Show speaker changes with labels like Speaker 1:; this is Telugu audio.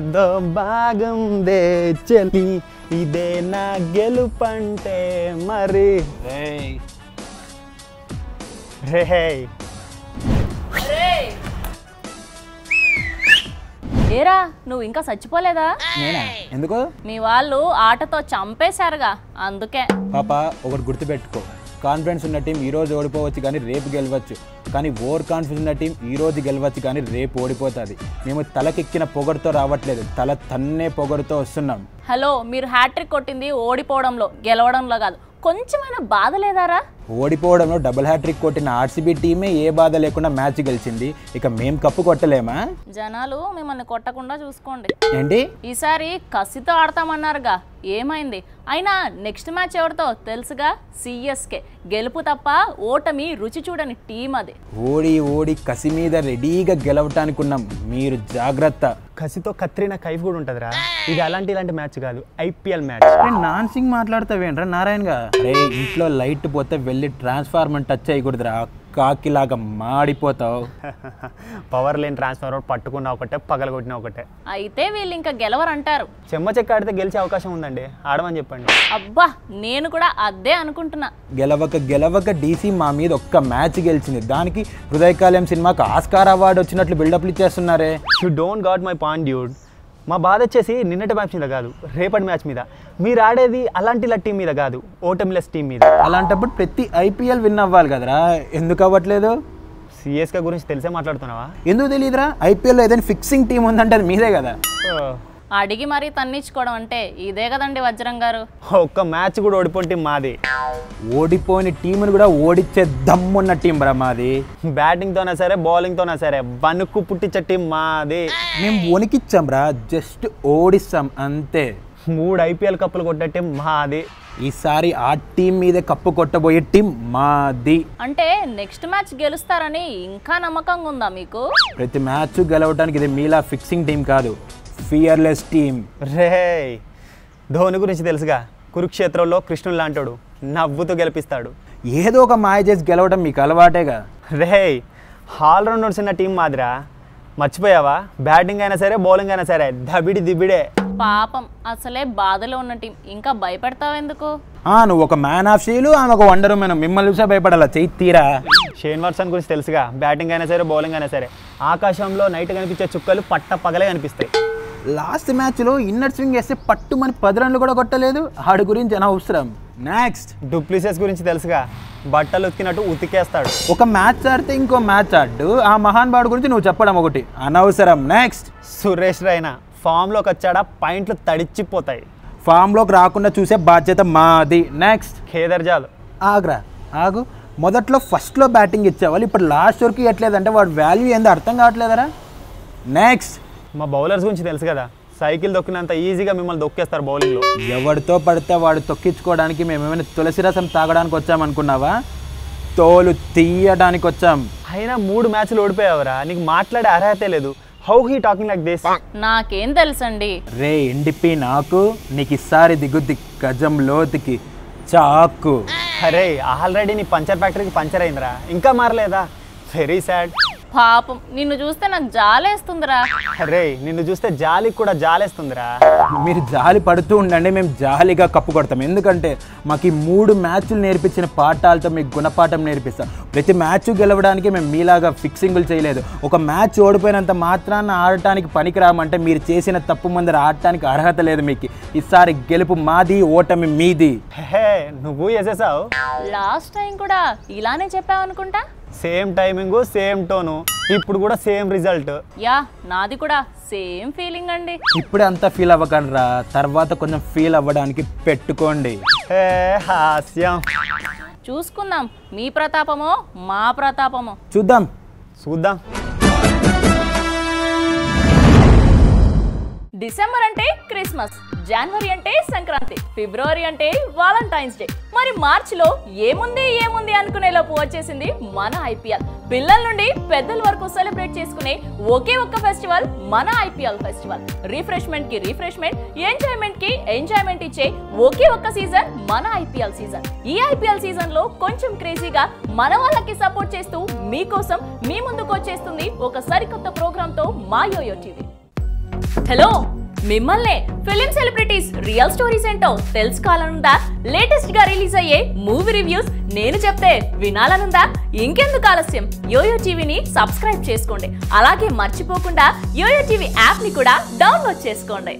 Speaker 1: ఏదో బాగుందే చెలి ఇదే నా గెలుపంటే మరి రే
Speaker 2: ఏరా నువ్వు ఇంకా చచ్చిపోలేదా?
Speaker 1: నేనా? ఎందుకు?
Speaker 2: మీ వాళ్ళు ఆటతో చంపేశారుగా అందుకే.
Speaker 1: పాప ఒకటి గుర్తుపెట్టుకో, కాన్ఫిడెన్స్ ఉన్న టీం ఈరోజు ఓడిపోవచ్చు కానీ రేపు గెలవచ్చు, కానీ ఓవర్ కాన్ఫిడెన్స్ ఉన్న టీం ఈరోజు గెలవచ్చు కానీ రేపు ఓడిపోతుంది. మేము తలకెక్కిన పొగరుతో రావట్లేదు, తల తన్నే పొగరుతో వస్తున్నాం.
Speaker 2: హలో, మీరు హ్యాట్రిక్ కొట్టింది ఓడిపోవడంలో గెలవడంలో కాదు. కొంచెమైనా బాధ లేదారా?
Speaker 1: ఓడిపోవడంలో డబుల్ హ్యాట్రిక్ కొట్టిన ఆర్సీబీ టీమే ఏ బాధ లేకుండా మ్యాచ్ గెలిచింది. ఇక మేం కప్పు కొట్టలేమా?
Speaker 2: జనాలు మిమ్మల్ని కొట్టకుండా చూసుకోండి.
Speaker 1: ఏంటి
Speaker 2: ఈసారి కసితో ఆడతామన్నారుగా, ఏమైంది? అయినా నెక్స్ట్ మ్యాచ్ ఎవరితో తెలుసుగా, సిఎస్కే. గెలుపు తప్ప ఓటమి రుచి చూడని టీం అది.
Speaker 1: ఓడి ఓడి కసి మీద రెడీగా గెలవటానికి ఉన్నాం, మీరు జాగ్రత్త.
Speaker 3: కసితో కత్రినా కైఫ్ కూడా ఉంటుందిరా. ఇది ఇలాంటి మ్యాచ్ కాదు, ఐపీఎల్ మ్యాచ్.
Speaker 1: నాన్ సింగ్ మాట్లాడతావేంట్రా నారాయణగా? రే ఇంట్లో లైట్ పోతే వెళ్ళి ట్రాన్స్ఫార్మర్ టచ్ అయ్యకూడదురా, కాకిలాగా మాడిపోతావు.
Speaker 3: పవర్ లేని ట్రాన్స్ఫార్మర్ పట్టుకున్న ఒకటే, పగలగొట్టిన ఒకటే.
Speaker 2: అయితే వీళ్ళు ఇంకా గెలవరంటారు.
Speaker 3: చెమ్మ చెక్క ఆడితే గెలిచే అవకాశం ఉందండి, ఆడమని చెప్పండి.
Speaker 2: అబ్బా, నేను కూడా అదే అనుకుంటున్నా.
Speaker 1: గెలవక డీసీ మా మీద ఒక్క మ్యాచ్ గెలిచింది, దానికి హృదయకాలయం సినిమాకి ఆస్కార్ అవార్డు వచ్చినట్లు బిల్డప్లు ఇచ్చేస్తున్నారే.
Speaker 3: You don't got my point dude. మా బాధ వచ్చేసి నిన్నటి మ్యాచ్ మీద కాదు, రేపటి మ్యాచ్ మీద. మీరు ఆడేది అలాంటి టీం మీద కాదు, ఓటమిలెస్ టీం మీద.
Speaker 1: అలాంటప్పుడు ప్రతి ఐపీఎల్ విన్ అవ్వాలి కదరా, ఎందుకు అవ్వట్లేదు?
Speaker 3: సిఎస్కే గురించి తెలిసే మాట్లాడుతున్నావా?
Speaker 1: ఎందుకు తెలియదురా? ఐపీఎల్లో ఏదైనా ఫిక్సింగ్ టీం ఉందంటే అది మీదే కదా.
Speaker 2: అడిగి మరీ తన్నించుకోవడం అంటే ఇదే కదండి వజ్రం గారు.
Speaker 3: ఒక్క మ్యాచ్ కూడా ఓడిపోయిన టీం మాది.
Speaker 1: ఓడిపోయిన టీంని కూడా ఓడిచ్చే దమ్మున్న టీం రా మాది.
Speaker 3: బ్యాటింగ్తోనా సరే, బౌలింగ్తోనా సరే వణుకు పుట్టించే టీం మాది.
Speaker 1: మేము వణికిచ్చాం రా, జస్ట్ ఓడిస్తాం అంతే.
Speaker 3: 3 ఐపీఎల్ కప్పులు కొట్టే టీం మాది.
Speaker 1: ఈసారి ఆ టీం మీదే కప్పు కొట్టబోయే టీం మాది.
Speaker 2: అంటే నెక్స్ట్ మ్యాచ్ గెలుస్తారని ఇంకా నమ్మకంగా ఉందా మీకు?
Speaker 1: ప్రతి మ్యాచ్ గెలవడానికి ఇది మీలా ఫిక్సింగ్ టీం కాదు, ఫియర్లెస్ టీం.
Speaker 3: రే ధోని గురించి తెలుసుగా, కురుక్షేత్రంలో కృష్ణుడు లాంటాడు, నవ్వుతూ గెలిపిస్తాడు.
Speaker 1: ఏదో ఒక మాయ చేసి గెలవడం మీకు అలవాటేగా.
Speaker 3: రే ఆల్రౌండర్స్ ఉన్న టీం మాదిరా, మర్చిపోయావా? బ్యాటింగ్ అయినా సరే, బౌలింగ్ అయినా సరే దబిడి దిబిడే.
Speaker 2: పాపం, అసలే బాధలో ఉన్న టీం ఇంకా భయపడతావెందుకు?
Speaker 1: నువ్వు ఒక మ్యాన్ ఆఫ్ స్టీల్, ఆమె ఒక వండర్ ఉమెన్, మిమ్మల్ని చూసే భయపడాలా? చెయ్యి తీరా.
Speaker 3: షేన్ వాట్సన్ గురించి తెలుసుగా, బ్యాటింగ్ అయినా సరే, బౌలింగ్ అయినా సరే ఆకాశంలో నైట్ కనిపించే చుక్కలు పట్ట పగలే కనిపిస్తాయి.
Speaker 1: లాస్ట్ మ్యాచ్లో ఇన్నర్ స్వింగ్ వేస్తే పట్టుమని 10 రన్లు కూడా కొట్టలేదు, ఆడి గురించి అనవసరం. నెక్స్ట్
Speaker 3: డూప్లిసిస్ గురించి తెలుసుగా, బట్టలు ఉతికినట్టు ఉతికేస్తాడు.
Speaker 1: ఒక మ్యాచ్ ఆడితే ఇంకో మ్యాచ్ ఆడు, ఆ మహాన్ బాడు గురించి నువ్వు చెప్పడం ఒకటి అనవసరం. నెక్స్ట్
Speaker 3: సురేష్ రైనా ఫామ్లోకి వచ్చాడా, పాయింట్లు తడిచిపోతాయి.
Speaker 1: ఫామ్లోకి రాకుండా చూసే బాధ్యత మాది. నెక్స్ట్
Speaker 3: కేదార్ జాదవ్.
Speaker 1: ఆగు, మొదట్లో ఫస్ట్లో బ్యాటింగ్ ఇచ్చేవాళ్ళు, ఇప్పుడు లాస్ట్ వరకు ఇవ్వట్లేదంటే వాడు వాల్యూ ఏందో అర్థం కావట్లేదరా. నెక్స్ట్
Speaker 3: మా బౌలర్స్ గురించి తెలుసు కదా, సైకిల్ దొక్కినంత ఈజీగా మిమ్మల్ని దొక్కేస్తారు బౌలింగ్లో.
Speaker 1: ఎవరితో పడితే వాడు తొక్కించుకోవడానికి మేమేమైనా తులసి రసం తాగడానికి వచ్చామనుకున్నావా? తోలు తీయడానికి వచ్చాం.
Speaker 3: అయినా 3 మ్యాచ్లు ఓడిపోయావరా, నీకు మాట్లాడే అర్హతే లేదు. How he talking like this?
Speaker 2: నాకేం తెలుసండి.
Speaker 1: రే ఎండిపి నాకు, నీకు ఈసారి దిగుద్ది గజం లోతుకి చాకు.
Speaker 3: అరే ఆల్రెడీ నీ పంచర్ ఫ్యాక్టరీకి పంచర్ అయిందిరా, ఇంకా మారలేదా? Very sad.
Speaker 2: పాపం, నిన్ను చూస్తే నాకు జాలేస్తుందిరా.
Speaker 3: అరే నిన్ను చూస్తే జాలికి కూడా జాలేస్తుందిరా.
Speaker 1: మీరు జాలి పడుతూ ఉండండి, మేము జాలిగా కప్పు కొడతాం. ఎందుకంటే మాకు ఈ 3 మ్యాచ్లు నేర్పించిన పాఠాలతో మీకు గుణపాఠం నేర్పిస్తాం. ప్రతి మ్యాచ్ గెలవడానికి మేము మీలాగా ఫిక్సింగులు చేయలేదు. ఒక మ్యాచ్ ఓడిపోయినంత మాత్రాన ఆడటానికి పనికిరామంటే మీరు చేసిన తప్పు ముందర ఆడటానికి అర్హత లేదు మీకు. ఈసారి గెలుపు మాది, ఓటమి మీది.
Speaker 3: హే నువ్వు వేసేసావు.
Speaker 2: లాస్ట్ టైం కూడా ఇలానే చెప్పావు అనుకుంటా.
Speaker 3: సేమ్ టైమింగ్, సేమ్ టోను, ఇప్పుడు కూడా సేమ్ రిజల్ట్.
Speaker 2: యా, నాది కూడా సేమ్ ఫీలింగ్ అండి.
Speaker 1: ఇప్పుడే అంతా ఫీల్ అవ్వకండ్రా, తర్వాత కొంచెం ఫీల్ అవ్వడానికి పెట్టుకోండి.
Speaker 3: హే హాస్యం.
Speaker 2: చూసుకుందాం మీ ప్రతాపమో మా ప్రతాపమో.
Speaker 1: చూద్దాం.
Speaker 2: డిసెంబర్ అంటే క్రిస్మస్, జనవరి అంటే సంక్రాంతి, ఫిబ్రవరి అంటే వాలంటైన్స్ డే. మరి మార్చిలో ఏముంది అనుకునేలోపు వచ్చేసింది మన ఐపీఎల్. పిల్లల నుండి పెద్దల వరకు సెలబ్రేట్ చేసుకునే ఒకే ఒక్క ఫెస్టివల్ మన ఐపీఎల్ ఫెస్టివల్. రిఫ్రెష్మెంట్ కి రిఫ్రెష్మెంట్, ఎంజాయ్మెంట్ కి ఎంజాయ్మెంట్ ఇచ్చే ఒకే ఒక్క సీజన్ మన ఐపీఎల్ సీజన్. ఈ ఐపీఎల్ సీజన్ లో కొంచెం క్రేజీగా మన వాళ్ళకి సపోర్ట్ చేస్తూ మీకోసం మీ ముందుకు వచ్చేస్తుంది ఒక సరికొత్త ప్రోగ్రామ్ తో మా యోయో టీవీ. హలో, మిమ్మల్నే ఫిలిం సెలబ్రిటీస్ రియల్ స్టోరీస్ ఏంటో తెలుసుకోవాలనుందా? లేటెస్ట్ గా రిలీజ్ అయ్యే మూవీ రివ్యూస్ నేను చెప్తే వినాలనుందా? ఇంకెందుకు ఆలస్యం, యోయో టీవీని సబ్స్క్రైబ్ చేసుకోండి. అలాగే మర్చిపోకుండా యోయో టీవీ యాప్ ని కూడా డౌన్లోడ్ చేసుకోండి.